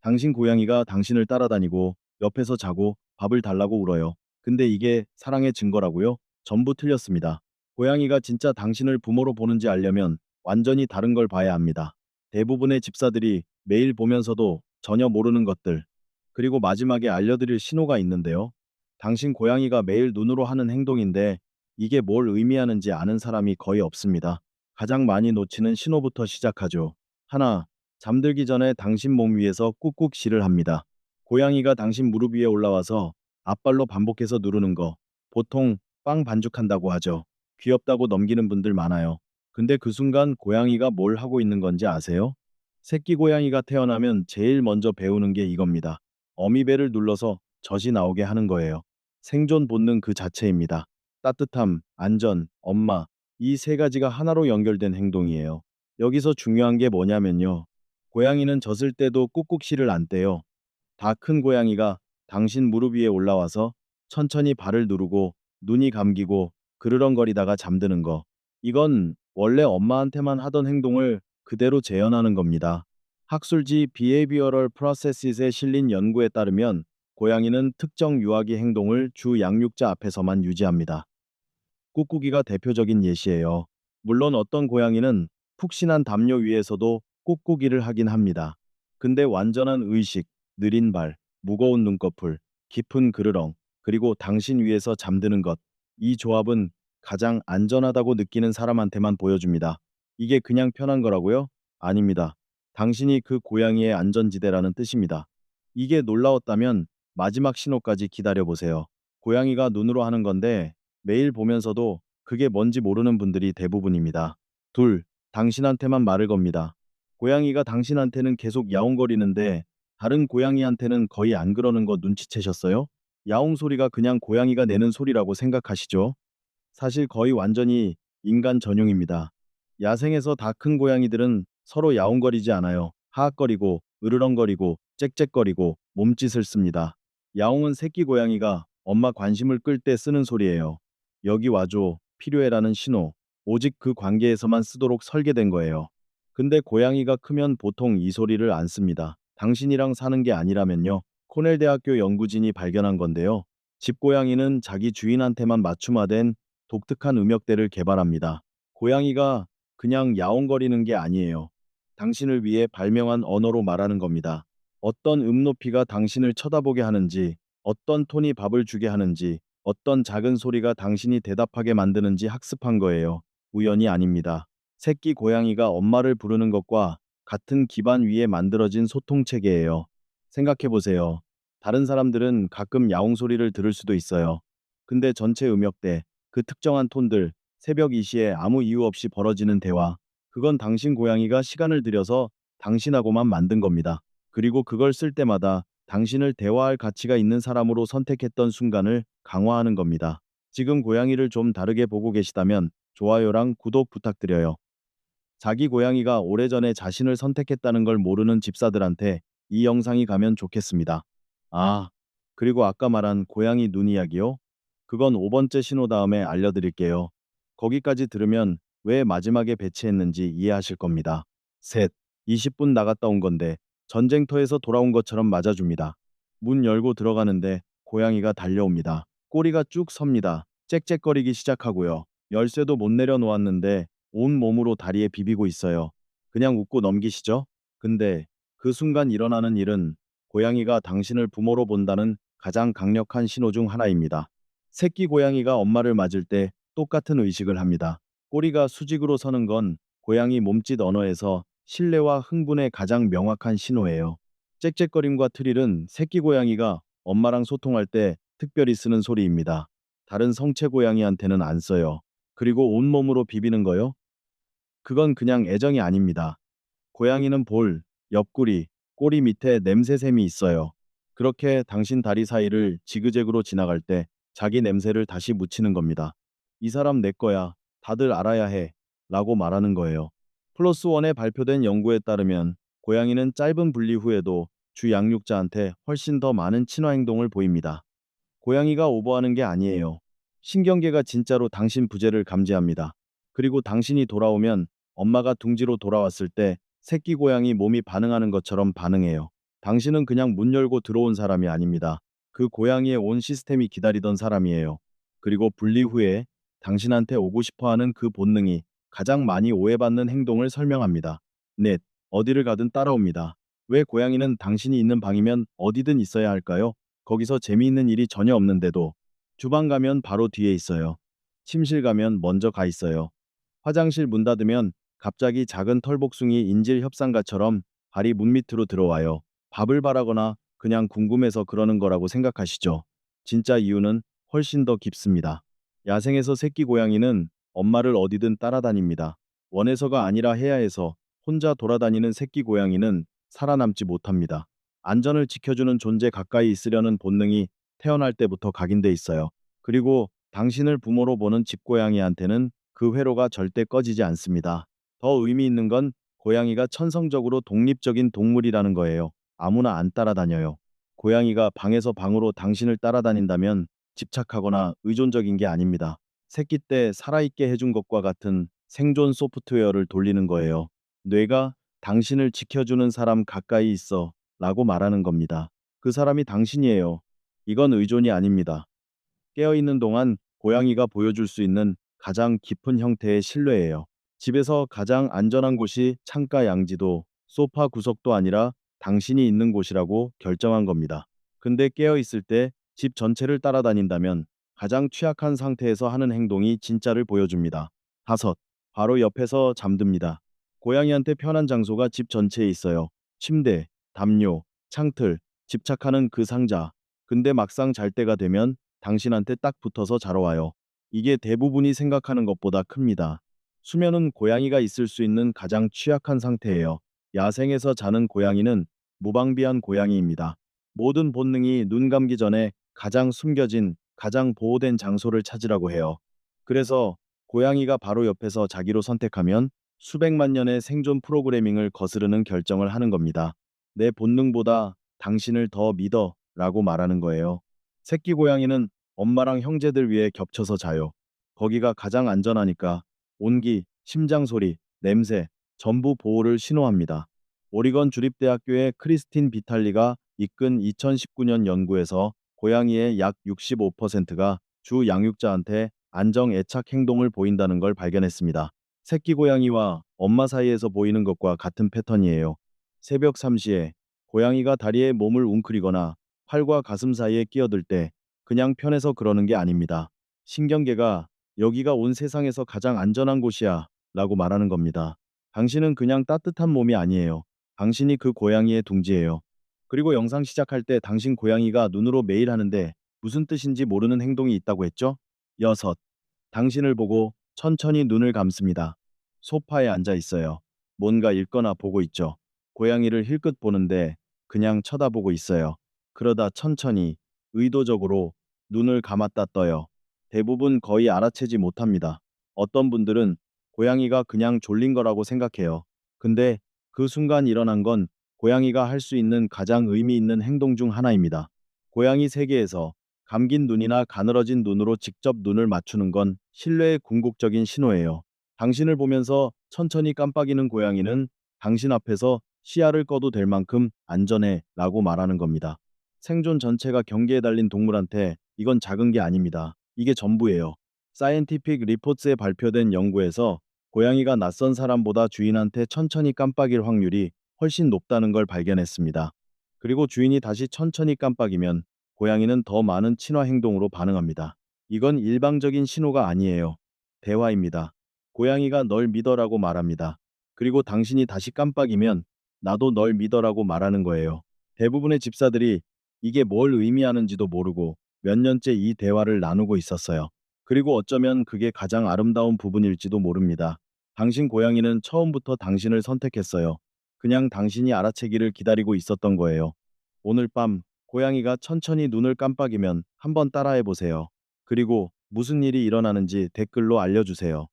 당신 고양이가 당신을 따라다니고 옆에서 자고 밥을 달라고 울어요. 근데 이게 사랑의 증거라고요? 전부 틀렸습니다. 고양이가 진짜 당신을 부모로 보는지 알려면 완전히 다른 걸 봐야 합니다. 대부분의 집사들이 매일 보면서도 전혀 모르는 것들, 그리고 마지막에 알려드릴 신호가 있는데요. 당신 고양이가 매일 눈으로 하는 행동인데 이게 뭘 의미하는지 아는 사람이 거의 없습니다. 가장 많이 놓치는 신호부터 시작하죠. 하나, 잠들기 전에 당신 몸 위에서 꾹꾹 실을 합니다. 고양이가 당신 무릎 위에 올라와서 앞발로 반복해서 누르는 거, 보통 빵 반죽한다고 하죠. 귀엽다고 넘기는 분들 많아요. 근데 그 순간 고양이가 뭘 하고 있는 건지 아세요? 새끼 고양이가 태어나면 제일 먼저 배우는 게 이겁니다. 어미배를 눌러서 젖이 나오게 하는 거예요. 생존 본능 그 자체입니다. 따뜻함, 안전, 엄마, 이 세 가지가 하나로 연결된 행동이에요. 여기서 중요한 게 뭐냐면요. 고양이는 젖을 때도 꾹꾹 씨를 안 떼요. 다 큰 고양이가 당신 무릎 위에 올라와서 천천히 발을 누르고 눈이 감기고 그르렁거리다가 잠드는 거. 이건 원래 엄마한테만 하던 행동을 그대로 재현하는 겁니다. 학술지 Behavioral Processes에 실린 연구에 따르면 고양이는 특정 유아기 행동을 주 양육자 앞에서만 유지합니다. 꾹꾹이가 대표적인 예시예요. 물론 어떤 고양이는 푹신한 담요 위에서도 꾹꾹이를 하긴 합니다. 근데 완전한 의식, 느린 발, 무거운 눈꺼풀, 깊은 그르렁, 그리고 당신 위에서 잠드는 것. 이 조합은 가장 안전하다고 느끼는 사람한테만 보여줍니다. 이게 그냥 편한 거라고요? 아닙니다. 당신이 그 고양이의 안전지대라는 뜻입니다. 이게 놀라웠다면 마지막 신호까지 기다려보세요. 고양이가 눈으로 하는 건데 매일 보면서도 그게 뭔지 모르는 분들이 대부분입니다. 둘, 당신한테만 말을 겁니다. 고양이가 당신한테는 계속 야옹거리는데 다른 고양이한테는 거의 안 그러는 거 눈치채셨어요? 야옹 소리가 그냥 고양이가 내는 소리라고 생각하시죠? 사실 거의 완전히 인간 전용입니다. 야생에서 다 큰 고양이들은 서로 야옹거리지 않아요. 하악거리고, 으르렁거리고, 짹짹거리고, 몸짓을 씁니다. 야옹은 새끼 고양이가 엄마 관심을 끌 때 쓰는 소리예요. 여기 와줘, 필요해라는 신호. 오직 그 관계에서만 쓰도록 설계된 거예요. 근데 고양이가 크면 보통 이 소리를 안 씁니다. 당신이랑 사는 게 아니라면요. 코넬 대학교 연구진이 발견한 건데요. 집고양이는 자기 주인한테만 맞춤화된 독특한 음역대를 개발합니다. 고양이가 그냥 야옹거리는 게 아니에요. 당신을 위해 발명한 언어로 말하는 겁니다. 어떤 높이가 당신을 쳐다보게 하는지, 어떤 톤이 밥을 주게 하는지, 어떤 작은 소리가 당신이 대답하게 만드는지 학습한 거예요. 우연이 아닙니다. 새끼 고양이가 엄마를 부르는 것과 같은 기반 위에 만들어진 소통 체계예요. 생각해 보세요. 다른 사람들은 가끔 야옹 소리를 들을 수도 있어요. 근데 전체 음역대, 그 특정한 톤들, 새벽 2시에 아무 이유 없이 벌어지는 대화, 그건 당신 고양이가 시간을 들여서 당신하고만 만든 겁니다. 그리고 그걸 쓸 때마다 당신을 대화할 가치가 있는 사람으로 선택했던 순간을 강화하는 겁니다. 지금 고양이를 좀 다르게 보고 계시다면 좋아요랑 구독 부탁드려요. 자기 고양이가 오래전에 자신을 선택했다는 걸 모르는 집사들한테 이 영상이 가면 좋겠습니다. 아, 그리고 아까 말한 고양이 눈 이야기요? 그건 5번째 신호 다음에 알려드릴게요. 거기까지 들으면 왜 마지막에 배치했는지 이해하실 겁니다. 셋, 20분 나갔다 온 건데 전쟁터에서 돌아온 것처럼 맞아줍니다. 문 열고 들어가는데 고양이가 달려옵니다. 꼬리가 쭉 섭니다. 짹짹거리기 시작하고요. 열쇠도 못 내려놓았는데 온 몸으로 다리에 비비고 있어요. 그냥 웃고 넘기시죠? 근데 그 순간 일어나는 일은 고양이가 당신을 부모로 본다는 가장 강력한 신호 중 하나입니다. 새끼 고양이가 엄마를 맞을 때 똑같은 의식을 합니다. 꼬리가 수직으로 서는 건 고양이 몸짓 언어에서 신뢰와 흥분의 가장 명확한 신호예요. 짹짹거림과 트릴은 새끼 고양이가 엄마랑 소통할 때 특별히 쓰는 소리입니다. 다른 성체 고양이한테는 안 써요. 그리고 온몸으로 비비는 거요? 그건 그냥 애정이 아닙니다. 고양이는 볼, 옆구리, 꼬리 밑에 냄새샘이 있어요. 그렇게 당신 다리 사이를 지그재그로 지나갈 때 자기 냄새를 다시 묻히는 겁니다. 이 사람 내 거야. 다들 알아야 해. 라고 말하는 거예요. 플러스 원에 발표된 연구에 따르면 고양이는 짧은 분리 후에도 주 양육자한테 훨씬 더 많은 친화 행동을 보입니다. 고양이가 오버하는 게 아니에요. 신경계가 진짜로 당신 부재를 감지합니다. 그리고 당신이 돌아오면 엄마가 둥지로 돌아왔을 때 새끼 고양이 몸이 반응하는 것처럼 반응해요. 당신은 그냥 문 열고 들어온 사람이 아닙니다. 그 고양이의 온 시스템이 기다리던 사람이에요. 그리고 분리 후에 당신한테 오고 싶어 하는 그 본능이 가장 많이 오해받는 행동을 설명합니다. 넷, 어디를 가든 따라옵니다. 왜 고양이는 당신이 있는 방이면 어디든 있어야 할까요? 거기서 재미있는 일이 전혀 없는데도 주방 가면 바로 뒤에 있어요. 침실 가면 먼저 가 있어요. 화장실 문 닫으면 갑자기 작은 털복숭이 인질 협상가처럼 발이 문 밑으로 들어와요. 밥을 바라거나 그냥 궁금해서 그러는 거라고 생각하시죠? 진짜 이유는 훨씬 더 깊습니다. 야생에서 새끼 고양이는 엄마를 어디든 따라다닙니다. 원해서가 아니라 해야 해서 혼자 돌아다니는 새끼 고양이는 살아남지 못합니다. 안전을 지켜주는 존재 가까이 있으려는 본능이 태어날 때부터 각인돼 있어요. 그리고 당신을 부모로 보는 집고양이한테는 그 회로가 절대 꺼지지 않습니다. 더 의미 있는 건 고양이가 천성적으로 독립적인 동물이라는 거예요. 아무나 안 따라다녀요. 고양이가 방에서 방으로 당신을 따라다닌다면 집착하거나 의존적인 게 아닙니다. 새끼 때 살아있게 해준 것과 같은 생존 소프트웨어를 돌리는 거예요. 뇌가 당신을 지켜주는 사람 가까이 있어 라고 말하는 겁니다. 그 사람이 당신이에요. 이건 의존이 아닙니다. 깨어있는 동안 고양이가 보여줄 수 있는 가장 깊은 형태의 신뢰예요. 집에서 가장 안전한 곳이 창가 양지도 소파 구석도 아니라 당신이 있는 곳이라고 결정한 겁니다. 근데 깨어있을 때 집 전체를 따라다닌다면 가장 취약한 상태에서 하는 행동이 진짜를 보여줍니다. 다섯, 바로 옆에서 잠듭니다. 고양이한테 편한 장소가 집 전체에 있어요. 침대, 담요, 창틀, 집착하는 그 상자. 근데 막상 잘 때가 되면 당신한테 딱 붙어서 자러 와요. 이게 대부분이 생각하는 것보다 큽니다. 수면은 고양이가 있을 수 있는 가장 취약한 상태예요. 야생에서 자는 고양이는 무방비한 고양이입니다. 모든 본능이 눈 감기 전에 가장 숨겨진, 가장 보호된 장소를 찾으라고 해요. 그래서 고양이가 바로 옆에서 자기로 선택하면 수백만 년의 생존 프로그래밍을 거스르는 결정을 하는 겁니다. 내 본능보다 당신을 더 믿어 라고 말하는 거예요. 새끼 고양이는 엄마랑 형제들 위에 겹쳐서 자요. 거기가 가장 안전하니까 온기, 심장 소리, 냄새, 전부 보호를 신호합니다. 오리건 주립대학교의 크리스틴 비탈리가 이끈 2019년 연구에서 고양이의 약 65%가 주 양육자한테 안정 애착 행동을 보인다는 걸 발견했습니다. 새끼 고양이와 엄마 사이에서 보이는 것과 같은 패턴이에요. 새벽 3시에 고양이가 다리에 몸을 웅크리거나 팔과 가슴 사이에 끼어들 때 그냥 편해서 그러는 게 아닙니다. 신경계가 여기가 온 세상에서 가장 안전한 곳이야 라고 말하는 겁니다. 당신은 그냥 따뜻한 몸이 아니에요. 당신이 그 고양이의 둥지예요. 그리고 영상 시작할 때 당신 고양이가 눈으로 매일 하는데 무슨 뜻인지 모르는 행동이 있다고 했죠? 여섯, 당신을 보고 천천히 눈을 감습니다. 소파에 앉아 있어요. 뭔가 읽거나 보고 있죠. 고양이를 힐끗 보는데 그냥 쳐다보고 있어요. 그러다 천천히, 의도적으로 눈을 감았다 떠요. 대부분 거의 알아채지 못합니다. 어떤 분들은 고양이가 그냥 졸린 거라고 생각해요. 근데 그 순간 일어난 건 고양이가 할 수 있는 가장 의미 있는 행동 중 하나입니다. 고양이 세계에서 감긴 눈이나 가늘어진 눈으로 직접 눈을 맞추는 건 신뢰의 궁극적인 신호예요. 당신을 보면서 천천히 깜빡이는 고양이는 당신 앞에서 시야를 꺼도 될 만큼 안전해 라고 말하는 겁니다. 생존 전체가 경계에 달린 동물한테 이건 작은 게 아닙니다. 이게 전부예요. 사이언티픽 리포츠에 발표된 연구에서 고양이가 낯선 사람보다 주인한테 천천히 깜빡일 확률이 훨씬 높다는 걸 발견했습니다. 그리고 주인이 다시 천천히 깜빡이면 고양이는 더 많은 친화 행동으로 반응합니다. 이건 일방적인 신호가 아니에요. 대화입니다. 고양이가 널 믿어라고 말합니다. 그리고 당신이 다시 깜빡이면 나도 널 믿어라고 말하는 거예요. 대부분의 집사들이 이게 뭘 의미하는지도 모르고 몇 년째 이 대화를 나누고 있었어요. 그리고 어쩌면 그게 가장 아름다운 부분일지도 모릅니다. 당신 고양이는 처음부터 당신을 선택했어요. 그냥 당신이 알아채기를 기다리고 있었던 거예요. 오늘 밤 고양이가 천천히 눈을 깜빡이면 한번 따라해 보세요. 그리고 무슨 일이 일어나는지 댓글로 알려주세요.